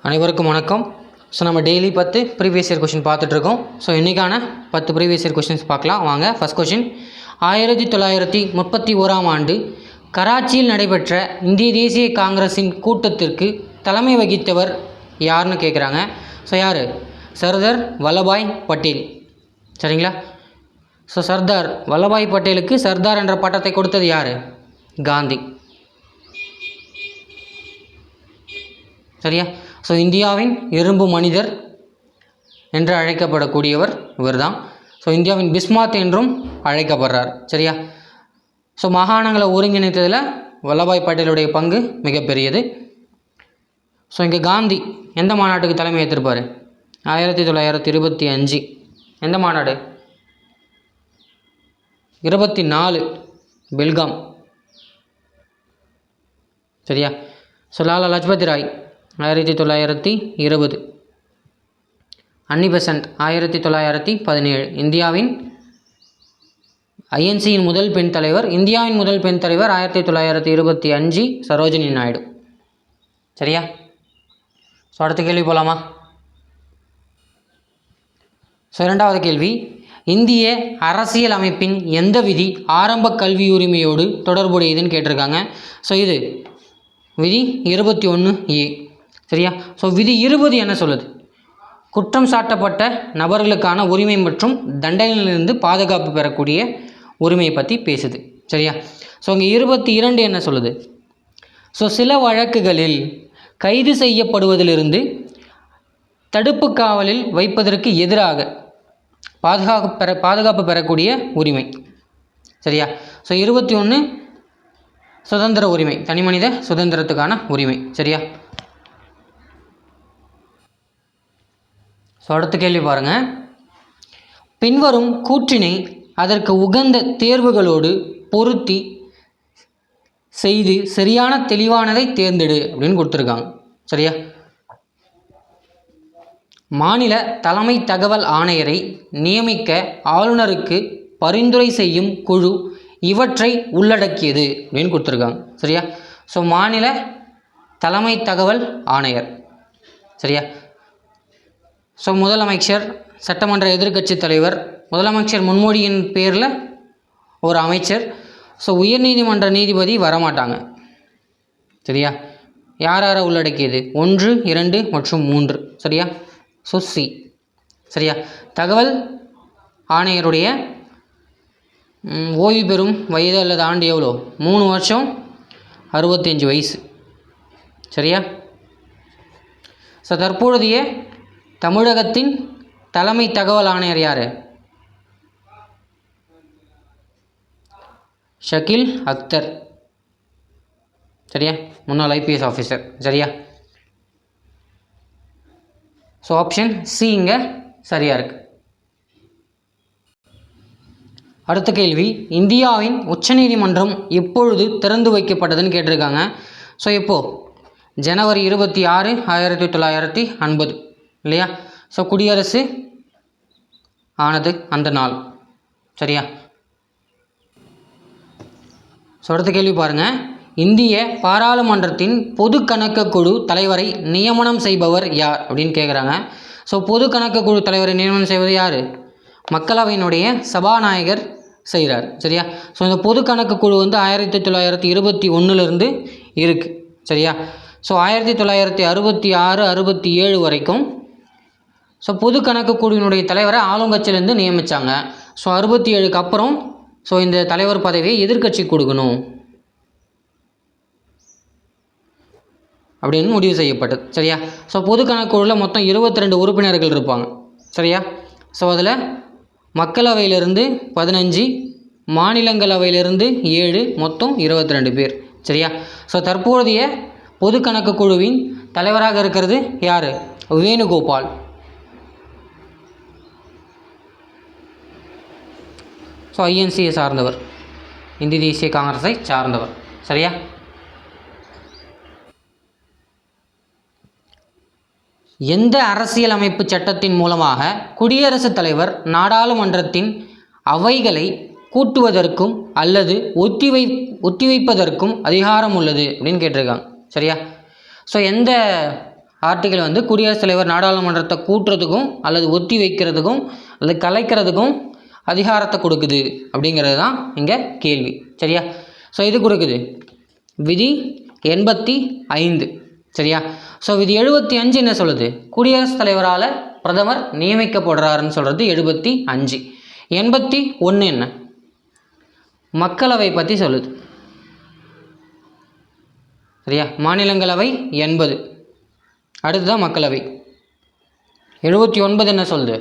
அனைவருக்கும் வணக்கம். ஸோ நம்ம டெய்லி 10 ப்ரீவியஸ் இயர் கொஷின் பார்த்துட்ருக்கோம். ஸோ இன்றைக்கான 10 ப்ரீவியஸ் இயர் கொஷின்ஸ் பார்க்கலாம் வாங்க. ஃபஸ்ட் கொஷின், 1931ஆம் ஆண்டு கராச்சியில் நடைபெற்ற இந்திய தேசிய காங்கிரஸின் கூட்டத்திற்கு தலைமை வகித்தவர் யாருன்னு கேட்குறாங்க. ஸோ யார்? சர்தார் வல்லபாய் பட்டேல். சரிங்களா? ஸோ சர்தார் வல்லபாய் பட்டேலுக்கு சர்தார் என்ற பட்டத்தை கொடுத்தது யார்? காந்தி. சரியா? ஸோ இந்தியாவின் இரும்பு மனிதர் என்று அழைக்கப்படக்கூடியவர் இவர் தான். ஸோ இந்தியாவின் பிஸ்மாத் என்றும் அழைக்கப்படுறார். சரியா? ஸோ மாகாணங்களை ஒருங்கிணைத்ததில் வல்லபாய் பட்டேலுடைய பங்கு மிகப்பெரியது. ஸோ இங்கே காந்தி எந்த மாநாட்டுக்கு தலைமை ஏற்றிருப்பார்? 1925. எந்த மாநாடு? 24 பெல்காம். சரியா? ஸோ லாலா லஜ்பதி ராய் 1920. அன்னி பெசன்ட் 1917. இந்தியாவின் ஐஎன்சியின் முதல் பெண் தலைவர். இந்தியாவின் முதல் பெண் தலைவர் 1925 சரோஜினி நாயுடு. சரியா? ஸோ அடுத்த கேள்வி போகலாமா? ஸோ இரண்டாவது கேள்வி, இந்திய அரசியல் அமைப்பின் எந்த விதி ஆரம்ப கல்வி உரிமையோடு தொடர்புடையதுன்னு கேட்டிருக்காங்க. ஸோ இது விதி 21A. சரியா? ஸோ விதி 20 என்ன சொல்லுது? குற்றம் சாட்டப்பட்ட நபர்களுக்கான உரிமை மற்றும் தண்டனையிலிருந்து பாதுகாப்பு பெறக்கூடிய உரிமையை பற்றி பேசுது. சரியா? ஸோ இங்கே 22 என்ன சொல்லுது? ஸோ சில வழக்குகளில் கைது செய்யப்படுவதிலிருந்து தடுப்பு காவலில் வைப்பதற்கு எதிராக பாதுகாப்பு பெறக்கூடிய உரிமை. சரியா? ஸோ 21 சுதந்திர உரிமை, தனிமனித சுதந்திரத்துக்கான உரிமை. சரியா? ஸோ அடுத்த கேள்வி பாருங்கள். பின்வரும் கூற்றினை அதற்கு உகந்த தேர்வுகளோடு பொருத்தி செய்து சரியான தெளிவானதை தேர்ந்தெடு அப்படின்னு கொடுத்துருக்காங்க. சரியா? மாநில தலைமை தகவல் ஆணையரை நியமிக்க ஆளுநருக்கு பரிந்துரை செய்யும் குழு இவற்றை உள்ளடக்கியது அப்படின்னு கொடுத்துருக்காங்க. சரியா? ஸோ மாநில தலைமை தகவல் ஆணையர். சரியா? ஸோ முதலமைச்சர், சட்டமன்ற எதிர்க்கட்சி தலைவர், முதலமைச்சர் முன்மொழியின் பேரில் ஒரு அமைச்சர். ஸோ உயர்நீதிமன்ற நீதிபதி வரமாட்டாங்க. சரியா? யார் யாரை உள்ளடக்கியது? 1, 2 மற்றும் 3. சரியா? So C. சரியா? தகவல் ஆணையருடைய ஓய்வு பெறும் வயது அல்லது ஆண்டு எவ்வளோ? 3 வருஷம் 65 வயசு. சரியா? ஸோ தற்பொழுதைய தமிழகத்தின் தலைமை தகவல் ஆணையர் யார்? ஷகில் அக்தர். சரியா? முன்னாள் ஐபிஎஸ் ஆஃபீஸர். சரியா? ஸோ ஆப்ஷன் சி இங்கே சரியாக இருக்குது. அடுத்த கேள்வி, இந்தியாவின் உச்சநீதிமன்றம் எப்பொழுது திறந்து வைக்கப்பட்டதுன்னு கேட்டிருக்காங்க. ஸோ எப்போது? ஜனவரி 26, 1950. இல்லையா? ஸோ குடியரசு ஆனது அந்த நாள். சரியா? ஸோ அடுத்த கேள்வி பாருங்கள். இந்திய பாராளுமன்றத்தின் பொது கணக்கு குழு தலைவரை நியமனம் செய்பவர் யார் அப்படின்னு கேட்குறாங்க. ஸோ பொது கணக்கு குழு தலைவரை நியமனம் செய்வது யார்? மக்களவையினுடைய சபாநாயகர் செய்கிறார். சரியா? ஸோ இந்த பொது கணக்கு குழு 1921 இருக்குது. சரியா? ஸோ 1966, 67 வரைக்கும் ஸோ பொது கணக்கு குழுவினுடைய தலைவரை ஆளுங்கட்சியிலேருந்து நியமித்தாங்க. ஸோ 67க்கு அப்புறம் ஸோ இந்த தலைவர் பதவியை எதிர்க்கட்சி கொடுக்கணும் அப்படின்னு முடிவு செய்யப்பட்டது. சரியா? ஸோ பொது கணக்கு குழுவில் மொத்தம் 22 உறுப்பினர்கள் இருப்பாங்க. சரியா? ஸோ அதில் மக்களவையிலிருந்து 15, மாநிலங்களவையிலிருந்து 7, மொத்தம் 22 பேர். சரியா? ஸோ தற்போதைய பொது கணக்கு குழுவின் தலைவராக இருக்கிறது யார்? வேணுகோபால். ஸோ ஐஎன்சியை சார்ந்தவர், இந்திய தேசிய காங்கிரஸை சார்ந்தவர். சரியா? எந்த அரசியலமைப்பு சட்டத்தின் மூலமாக குடியரசுத் தலைவர் நாடாளுமன்றத்தின் அவைகளை கூட்டுவதற்கும் அல்லது ஒத்திவைப்பதற்கும் அதிகாரம் உள்ளது அப்படின்னு கேட்டிருக்காங்க. சரியா? ஸோ எந்த ஆர்டிகல் வந்து குடியரசுத் தலைவர் நாடாளுமன்றத்தை கூட்டுறதுக்கும் அல்லது ஒத்தி வைக்கிறதுக்கும் அல்லது கலைக்கிறதுக்கும் அதிகாரத்தை கொடுக்குது அப்படிங்கிறது தான் இங்கே கேள்வி. சரியா? ஸோ இது கொடுக்குது விதி 85. சரியா? ஸோ விதி 75 என்ன சொல்லுது? குடியரசுத் தலைவரால் பிரதமர் நியமிக்கப்படுறாருன்னு சொல்கிறது 75. 81 என்ன? மக்களவை பற்றி சொல்லுது. சரியா? மாநிலங்களவை 80, அடுத்துதான் மக்களவை. 79 என்ன சொல்லுது?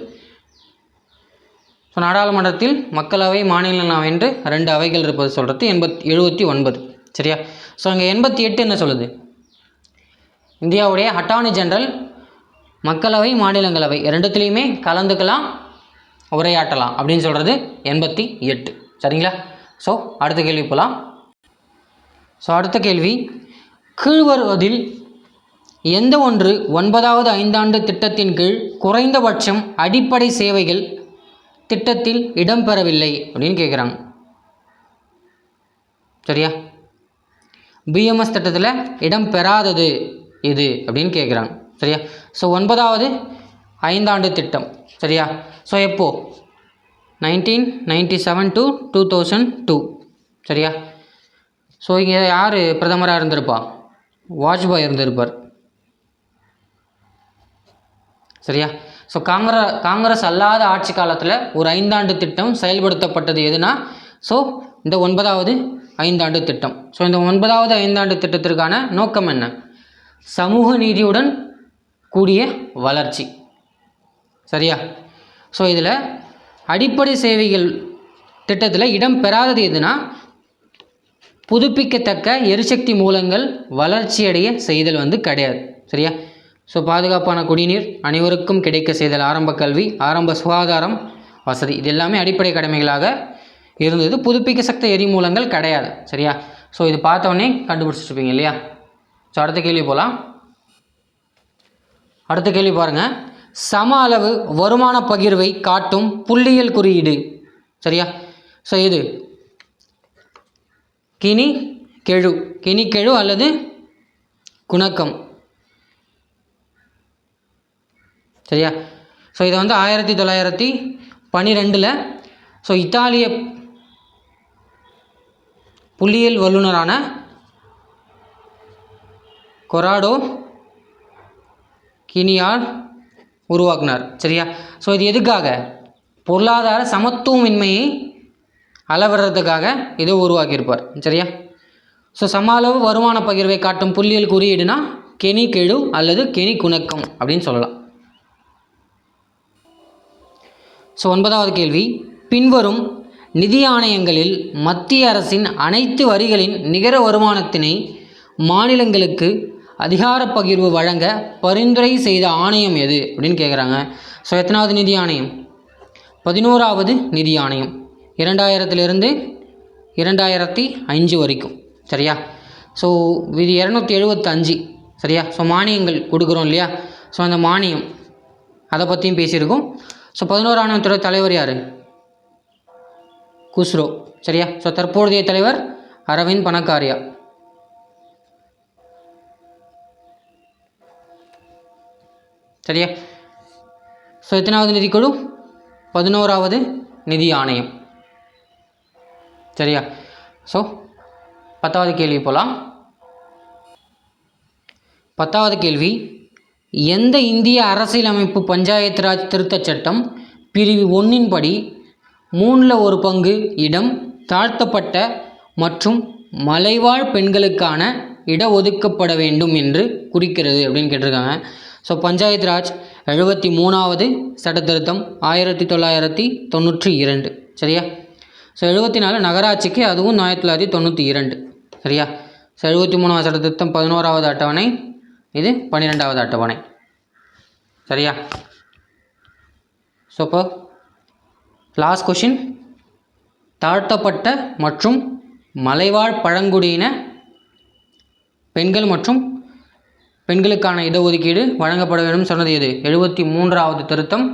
ஸோ நாடாளுமன்றத்தில் மக்களவை மாநிலங்களவை என்று 2 அவைகள் இருப்பது சொல்கிறது 79. சரியா? ஸோ அங்கே 88 என்ன சொல்லுது? இந்தியாவுடைய அட்டார்னி ஜெனரல் மக்களவை மாநிலங்களவை ரெண்டுத்துலேயுமே கலந்துக்கலாம், உரையாற்றலாம் அப்படின்னு சொல்கிறது 88. சரிங்களா? ஸோ அடுத்த கேள்வி போகலாம். ஸோ அடுத்த கேள்வி, கீழ்வருவதில் எந்த ஒன்று 9வது ஐந்தாண்டு திட்டத்தின் கீழ் குறைந்தபட்சம் அடிப்படை சேவைகள் திட்டத்தில் இடம்பெறவில்லை அப்படின்னு கேட்குறாங்க. சரியா? பிஎம்எஸ் திட்டத்தில் இடம்பெறாதது எது அப்படின்னு கேட்குறாங்க. சரியா? ஸோ 9வது ஐந்தாண்டு திட்டம். சரியா? ஸோ எப்போ? 1997 to 2002. சரியா? ஸோ இங்கே யார் பிரதமராக இருந்திருப்பா? வாஜ்பாய் இருந்திருப்பார். சரியா? ஸோ காங்கிரஸ் அல்லாத ஆட்சி காலத்தில் ஒரு ஐந்தாண்டு திட்டம் செயல்படுத்தப்பட்டது எதுனா ஸோ இந்த 9வது ஐந்தாண்டு திட்டம். ஸோ இந்த 9வது ஐந்தாண்டு திட்டத்திற்கான நோக்கம் என்ன? சமூக நீதியுடன் கூடிய வளர்ச்சி. சரியா? ஸோ இதில் அடிப்படை சேவைகள் திட்டத்தில் இடம் பெறாதது எதுனா புதுப்பிக்கத்தக்க எரிசக்தி மூலங்கள் வளர்ச்சியடைய செய்தல் வந்து கிடையாது. சரியா? ஸோ பாதுகாப்பான குடிநீர், அனைவருக்கும் கிடைக்க செய்தல், ஆரம்ப கல்வி, ஆரம்ப சுகாதாரம் வசதி, இது எல்லாமே அடிப்படை கடமைகளாக இருந்தது. புதுப்பிக்கத்தக்க எரிமூலங்கள் கிடையாது. சரியா? ஸோ இது பார்த்தவொடனே கண்டுபிடிச்சிருப்பீங்க இல்லையா? ஸோ அடுத்த கேள்வி போகலாம். அடுத்த கேள்வி பாருங்கள், சம அளவு வருமான பகிர்வை காட்டும் புள்ளியியல் குறியீடு. சரியா? ஸோ இது கிணிக்கெழு அல்லது குணக்கம். சரியா? ஸோ இதை வந்து 1912 ஸோ இத்தாலிய புள்ளியியல் வல்லுநரான கொராடோ கினியால் உருவாக்கினார். சரியா? ஸோ இது எதுக்காக? பொருளாதார சமத்துவமின்மையை அளவிடுறதுக்காக இதை உருவாக்கியிருப்பார். சரியா? ஸோ சம அளவு வருமான பகிர்வை காட்டும் புள்ளியியல் குறியீடுனா கெழு அல்லது குணக்கம் அப்படின்னு சொல்லலாம். ஸோ 9வது கேள்வி, பின்வரும் நிதி ஆணையங்களில் மத்திய அரசின் அனைத்து வரிகளின் நிகர வருமானத்தினை மாநிலங்களுக்கு அதிகார பகிர்வு வழங்க பரிந்துரை செய்த ஆணையம் எது அப்படின்னு கேட்குறாங்க. ஸோ எத்தனாவது நிதி ஆணையம்? 11வது நிதி ஆணையம், 2000 2005 வரைக்கும். சரியா? ஸோ விதி 275. சரியா? ஸோ மானியங்கள் கொடுக்குறோம் இல்லையா? ஸோ அந்த மானியம் அதை பற்றியும் பேசியிருக்கோம். ஸோ 11வது ஆணையத்தோட தலைவர் யார்? குஸ்ரோ. சரியா? ஸோ தற்போதைய தலைவர் அரவிந்த் பனகாரியா. சரியா? ஸோ எத்தனாவது நிதிக்குழு? 11வது நிதி ஆணையம். சரியா? ஸோ 10வது கேள்வி போகலாம். 10வது கேள்வி, எந்த இந்திய அரசியலமைப்பு பஞ்சாயத்து ராஜ் திருத்தச் சட்டம் பிரிவு 1 படி 1/3 இடம் தாழ்த்தப்பட்ட மற்றும் மலைவாழ் பெண்களுக்கான இடஒதுக்கப்பட வேண்டும் என்று குறிக்கிறது அப்படின்னு கேட்டிருக்காங்க. ஸோ பஞ்சாயத்து ராஜ் 73வது சட்ட திருத்தம் 1992. சரியா? ஸோ 74 நகராட்சிக்கு, அதுவும் 1992. சரியா? ஸோ 73வது சட்ட திருத்தம் 11வது அட்டவணை, இது 12வது அட்டவணை. சரியா? ஸோ இப்போ லாஸ்ட் கொஷின், தாழ்த்தப்பட்ட மற்றும் மலைவாழ் பழங்குடியின பெண்கள் மற்றும் பெண்களுக்கான இடஒதுக்கீடு வழங்கப்பட வேண்டும் சொன்னது எது? 73வது திருத்தம்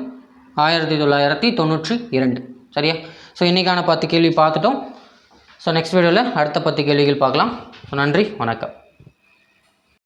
1992. சரியா? ஸோ இன்றைக்கான 10 கேள்வி பார்த்துட்டோம். ஸோ நெக்ஸ்ட் வீடியோவில் அடுத்த 10 கேள்விகள் பார்க்கலாம். ஸோ நன்றி, வணக்கம்.